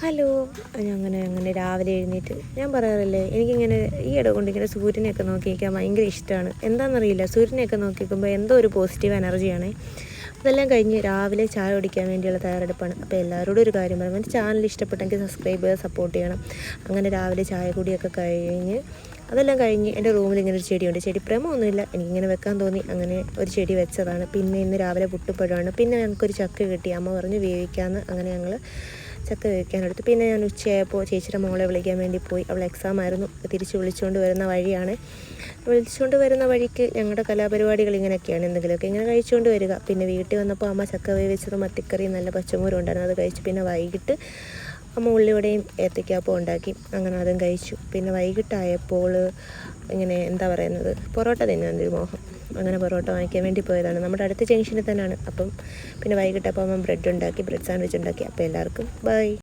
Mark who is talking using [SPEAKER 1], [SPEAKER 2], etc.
[SPEAKER 1] Hello. അങ്ങനെ രാവിലെ എഴുന്നേറ്റ് ഞാൻ പറയാറില്ലേ, എനിക്കിങ്ങനെ ഈ കൊണ്ടിങ്ങനെ സൂര്യനെയൊക്കെ നോക്കിയിരിക്കാൻ ഭയങ്കര ഇഷ്ടമാണ്. എന്താണെന്നറിയില്ല, സൂര്യനെയൊക്കെ നോക്കിക്കുമ്പോൾ എന്തോ ഒരു പോസിറ്റീവ് എനർജിയാണ്. അതെല്ലാം കഴിഞ്ഞ് രാവിലെ ചായ കുടിക്കാൻ വേണ്ടിയുള്ള തയ്യാറെടുപ്പാണ്. അപ്പോൾ എല്ലാവരോടും ഒരു കാര്യം പറയാം, എൻ്റെ ചാനൽ ഇഷ്ടപ്പെട്ടെങ്കിൽ സബ്സ്ക്രൈബ് ചെയ്ത് സപ്പോർട്ട് ചെയ്യണം. അങ്ങനെ രാവിലെ ചായ കുടിയൊക്കെ കഴിഞ്ഞ് അതെല്ലാം കഴിഞ്ഞ് എൻ്റെ റൂമിൽ ഇങ്ങനെ ഒരു ചെടിയുണ്ട്. ചെടി പ്രേമമൊന്നുമില്ല, എനിക്കിങ്ങനെ വെക്കാൻ തോന്നി, അങ്ങനെ ഒരു ചെടി വെച്ചതാണ്. പിന്നെ ഇന്ന് രാവിലെ പുട്ടുപ്പഴമാണ്. പിന്നെ ഞങ്ങൾക്കൊരു ചക്ക കിട്ടി, അമ്മ പറഞ്ഞ് വേവിക്കാമെന്ന്. അങ്ങനെ ഞങ്ങൾ ചക്ക വേവിക്കാനെടുത്തു. പിന്നെ ഞാൻ ഉച്ചയായപ്പോൾ ചേച്ചിയുടെ മോളെ വിളിക്കാൻ വേണ്ടി പോയി. അവൾ എക്സാം ആയിരുന്നു. തിരിച്ച് വിളിച്ചുകൊണ്ട് വരുന്ന വഴിക്ക് ഞങ്ങളുടെ കലാപരിപാടികൾ ഇങ്ങനെയൊക്കെയാണ്. എന്തെങ്കിലുമൊക്കെ ഇങ്ങനെ കഴിച്ചുകൊണ്ട് വരിക. പിന്നെ വീട്ടിൽ വന്നപ്പോൾ അമ്മ ചക്ക വേവിച്ചതും മത്തിക്കറിയും നല്ല പച്ചമോരും ഉണ്ടായിരുന്നു, അത് കഴിച്ചു. പിന്നെ വൈകിട്ട് അമ്മ ഉള്ളിവടയും ഏത്തയ്ക്കാപ്പവും ഉണ്ടാക്കി, അങ്ങനെ അതും കഴിച്ചു. പിന്നെ വൈകിട്ടായപ്പോൾ ഇങ്ങനെ പൊറോട്ട തിന്നാനൊരു മോഹം. അങ്ങനെ പൊറോട്ട വാങ്ങിക്കാൻ വേണ്ടി പോയതാണ്. നമ്മുടെ അടുത്ത ജംഗ്ഷനിൽ തന്നെയാണ്. അപ്പം പിന്നെ വൈകിട്ടപ്പോൾ അമ്മ ബ്രെഡ് സാൻഡ്വിച്ച് ഉണ്ടാക്കി. അപ്പോൾ എല്ലാവർക്കും ബൈ.